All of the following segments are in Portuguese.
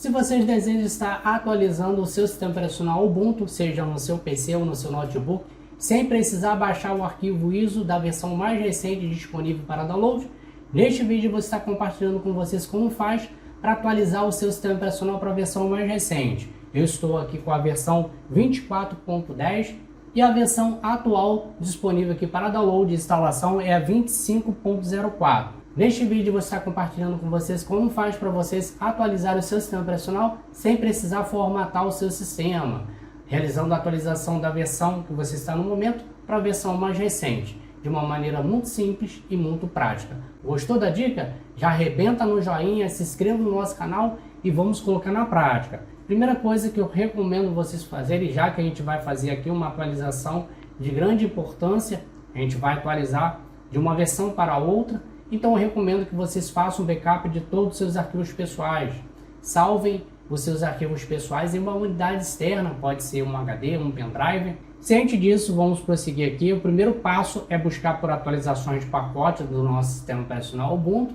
Se vocês desejam estar atualizando o seu sistema operacional Ubuntu, seja no seu PC ou no seu notebook, sem precisar baixar o arquivo ISO da versão mais recente disponível para download, neste vídeo eu vou estar compartilhando com vocês como faz para atualizar o seu sistema operacional para a versão mais recente. Eu estou aqui com a versão 24.10 e a versão atual disponível aqui para download e instalação é a 25.04. Neste vídeo eu vou estar compartilhando com vocês como faz para vocês atualizar o seu sistema operacional sem precisar formatar o seu sistema, realizando a atualização da versão que você está no momento para a versão mais recente, de uma maneira muito simples e muito prática. Gostou da dica? Já arrebenta no joinha, se inscreva no nosso canal e vamos colocar na prática. Primeira coisa que eu recomendo vocês fazerem, já que a gente vai fazer aqui uma atualização de grande importância, a gente vai atualizar de uma versão para outra, então eu recomendo que vocês façam um backup de todos os seus arquivos pessoais. Salvem os seus arquivos pessoais em uma unidade externa, pode ser um HD, um pendrive. Ciente disso, vamos prosseguir aqui. O primeiro passo é buscar por atualizações de pacote do nosso sistema operacional Ubuntu,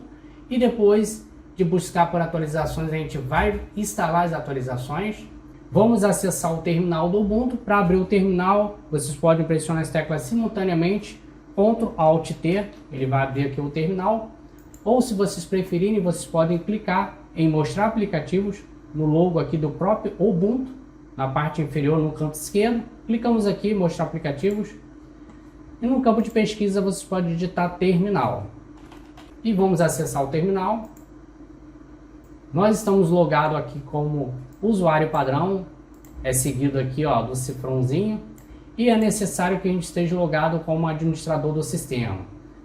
e depois de buscar por atualizações, a gente vai instalar as atualizações. Vamos acessar o terminal do Ubuntu. Para abrir o terminal, vocês podem pressionar as teclas simultaneamente, Ctrl Alt T, ele vai abrir aqui o terminal. Ou se vocês preferirem, vocês podem clicar em mostrar aplicativos no logo aqui do próprio Ubuntu, na parte inferior no canto esquerdo. Clicamos aqui, mostrar aplicativos, e no campo de pesquisa vocês podem digitar terminal. E vamos acessar o terminal. Nós estamos logados aqui como usuário padrão, é seguido aqui ó, do cifrãozinho, e é necessário que a gente esteja logado como administrador do sistema.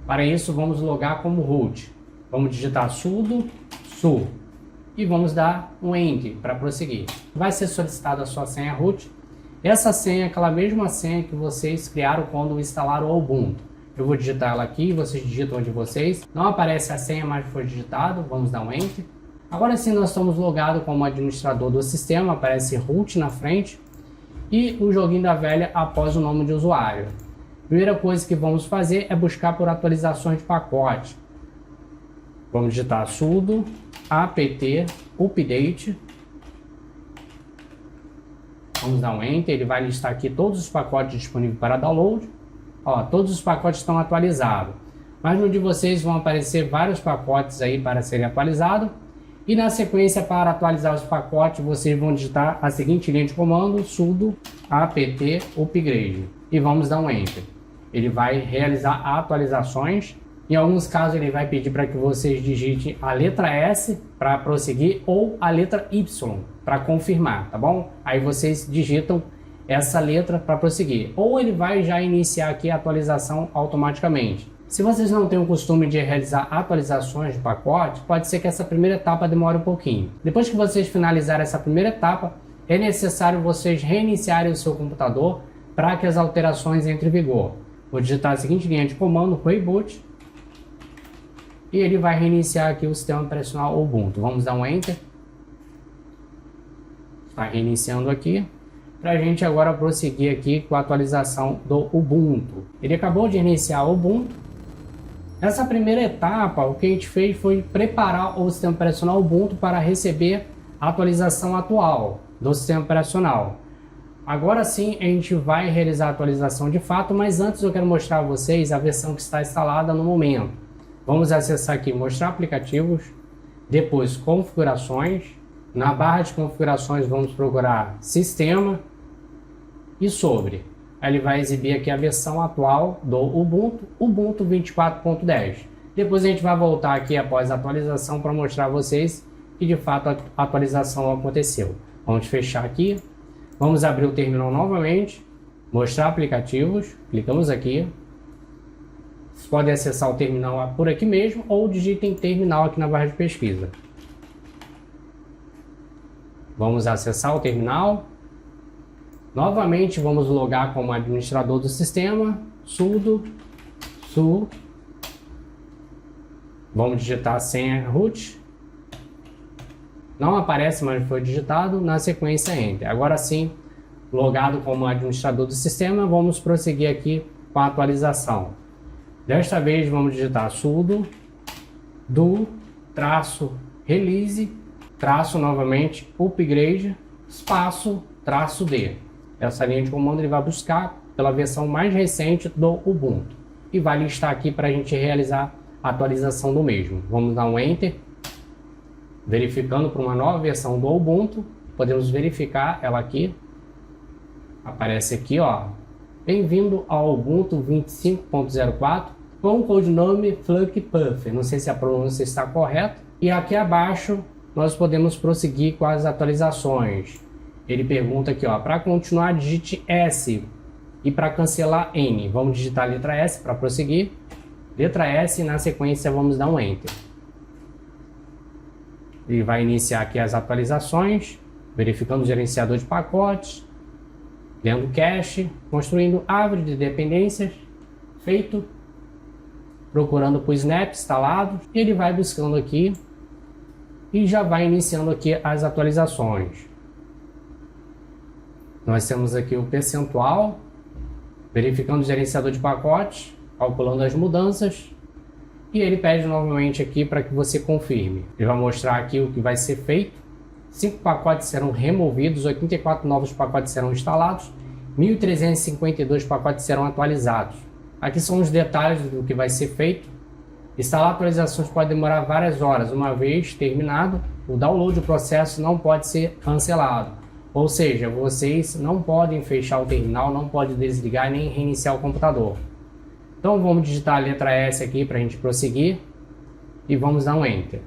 Para isso vamos logar como root. Vamos digitar sudo su e vamos dar um enter para prosseguir. Vai ser solicitada a sua senha root. Essa senha é aquela mesma senha que vocês criaram quando instalaram o Ubuntu. Eu vou digitar ela aqui, vocês digitam de vocês. Não aparece a senha, mas foi digitado. Vamos dar um enter. Agora sim nós estamos logados como administrador do sistema, aparece root na frente e o joguinho da velha após o nome de usuário. Primeira coisa que vamos fazer é buscar por atualizações de pacote. Vamos digitar sudo apt update. Vamos dar um enter, ele vai listar aqui todos os pacotes disponíveis para download. Ó, todos os pacotes estão atualizados, mas no de vocês vão aparecer vários pacotes aí para serem atualizados. E na sequência, para atualizar os pacotes, vocês vão digitar a seguinte linha de comando, sudo apt upgrade, e vamos dar um enter. Ele vai realizar atualizações. Em alguns casos ele vai pedir para que vocês digitem a letra S para prosseguir ou a letra Y para confirmar, tá bom? Aí vocês digitam essa letra para prosseguir, ou ele vai já iniciar aqui a atualização automaticamente. Se vocês não têm o costume de realizar atualizações de pacote, pode ser que essa primeira etapa demore um pouquinho. Depois que vocês finalizarem essa primeira etapa, é necessário vocês reiniciarem o seu computador para que as alterações entrem em vigor. Vou digitar a seguinte linha de comando, reboot, e ele vai reiniciar aqui o sistema operacional Ubuntu. Vamos dar um enter. Está reiniciando aqui. Para a gente agora prosseguir aqui com a atualização do Ubuntu. Ele acabou de iniciar o Ubuntu. Nessa primeira etapa, o que a gente fez foi preparar o sistema operacional Ubuntu para receber a atualização atual do sistema operacional. Agora sim, a gente vai realizar a atualização de fato, mas antes eu quero mostrar a vocês a versão que está instalada no momento. Vamos acessar aqui, mostrar aplicativos, depois configurações. Na barra de configurações vamos procurar sistema e sobre. Ele vai exibir aqui a versão atual do Ubuntu, Ubuntu 24.10. Depois a gente vai voltar aqui após a atualização para mostrar a vocês que de fato a atualização aconteceu. Vamos fechar aqui, vamos abrir o terminal novamente, mostrar aplicativos, clicamos aqui. Vocês podem acessar o terminal por aqui mesmo ou digitem terminal aqui na barra de pesquisa. Vamos acessar o terminal. Novamente vamos logar como administrador do sistema, sudo su. Vamos digitar a senha root. Não aparece, mas foi digitado. Na sequência enter. Agora sim, logado como administrador do sistema, vamos prosseguir aqui com a atualização. Desta vez vamos digitar sudo do -release traço novamente upgrade, espaço, traço D. Essa linha de comando ele vai buscar pela versão mais recente do Ubuntu e vai listar aqui para a gente realizar a atualização do mesmo. Vamos dar um Enter, verificando para uma nova versão do Ubuntu. Podemos verificar ela aqui, aparece aqui, ó, bem-vindo ao Ubuntu 25.04 com o codinome FlunkPuff. Não sei se a pronúncia está correta. E aqui abaixo nós podemos prosseguir com as atualizações. Ele pergunta aqui, ó, para continuar digite S e para cancelar N. Vamos digitar a letra S para prosseguir. Letra S e na sequência vamos dar um Enter. Ele vai iniciar aqui as atualizações, verificando o gerenciador de pacotes, lendo cache, construindo árvore de dependências, feito, procurando por snap instalado, e ele vai buscando aqui e já vai iniciando aqui as atualizações. Nós temos aqui o percentual, verificando o gerenciador de pacotes, calculando as mudanças, e ele pede novamente aqui para que você confirme. Ele vai mostrar aqui o que vai ser feito. 5 pacotes serão removidos, 84 novos pacotes serão instalados, 1.352 pacotes serão atualizados. Aqui são os detalhes do que vai ser feito. Instalar atualizações pode demorar várias horas. Uma vez terminado, o download do processo não pode ser cancelado. Ou seja, vocês não podem fechar o terminal, não podem desligar nem reiniciar o computador. Então vamos digitar a letra S aqui para a gente prosseguir e vamos dar um Enter.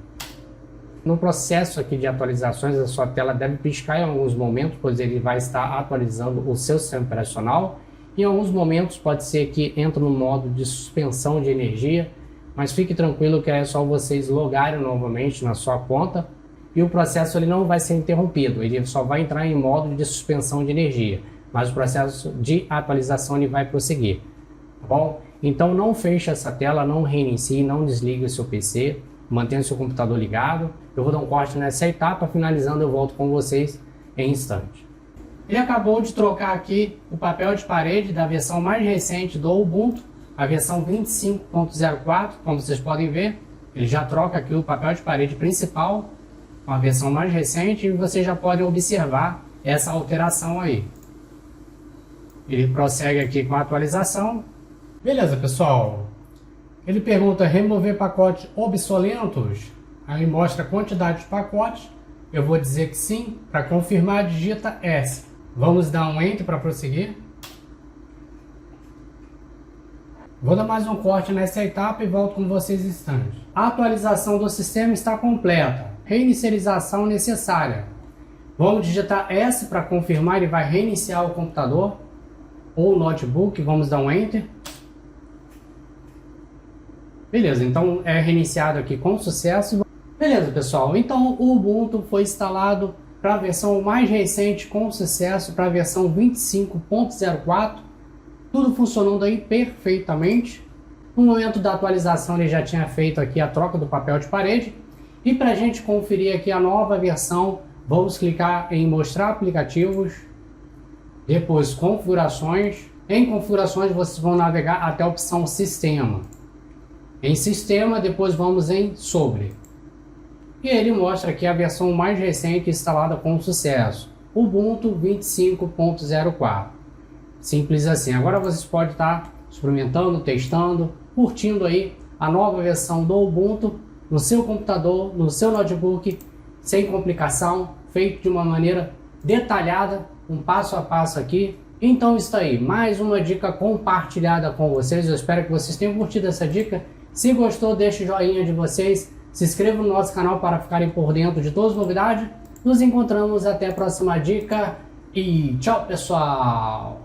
No processo aqui de atualizações, a sua tela deve piscar em alguns momentos, pois ele vai estar atualizando o seu sistema operacional. Em alguns momentos pode ser que entre no modo de suspensão de energia, mas fique tranquilo que é só vocês logarem novamente na sua conta e o processo ele não vai ser interrompido, ele só vai entrar em modo de suspensão de energia, mas o processo de atualização ele vai prosseguir, tá bom? Então não feche essa tela, não reinicie, não desligue o seu PC, mantenha o seu computador ligado. Eu vou dar um corte nessa etapa, finalizando eu volto com vocês em instante. Ele acabou de trocar aqui o papel de parede da versão mais recente do Ubuntu, a versão 25.04, como vocês podem ver. Ele já troca aqui o papel de parede principal, com a versão mais recente, e vocês já podem observar essa alteração aí. Ele prossegue aqui com a atualização. Beleza, pessoal. Ele pergunta remover pacotes obsoletos. Aí mostra a quantidade de pacotes. Eu vou dizer que sim. Para confirmar, digita S. Vamos dar um Enter para prosseguir. Vou dar mais um corte nessa etapa e volto com vocês em instantes. A atualização do sistema está completa. Reinicialização necessária. Vamos digitar S para confirmar. Ele vai reiniciar o computador ou o notebook. Vamos dar um Enter. Beleza, então é reiniciado aqui com sucesso. Beleza, pessoal, então o Ubuntu foi instalado para a versão mais recente com sucesso, para a versão 25.04. Tudo funcionando aí perfeitamente. No momento da atualização ele já tinha feito aqui a troca do papel de parede. E para a gente conferir aqui a nova versão, vamos clicar em mostrar aplicativos, depois configurações. Em configurações vocês vão navegar até a opção sistema. Em sistema, depois vamos em sobre. E ele mostra aqui a versão mais recente instalada com sucesso, Ubuntu 25.04. Simples assim. Agora vocês podem estar experimentando, testando, curtindo aí a nova versão do Ubuntu no seu computador, no seu notebook, sem complicação, feito de uma maneira detalhada, um passo a passo aqui. Então está aí, mais uma dica compartilhada com vocês. Eu espero que vocês tenham curtido essa dica. Se gostou, deixe o joinha de vocês, se inscreva no nosso canal para ficarem por dentro de todas as novidades. Nos encontramos até a próxima dica e tchau, pessoal!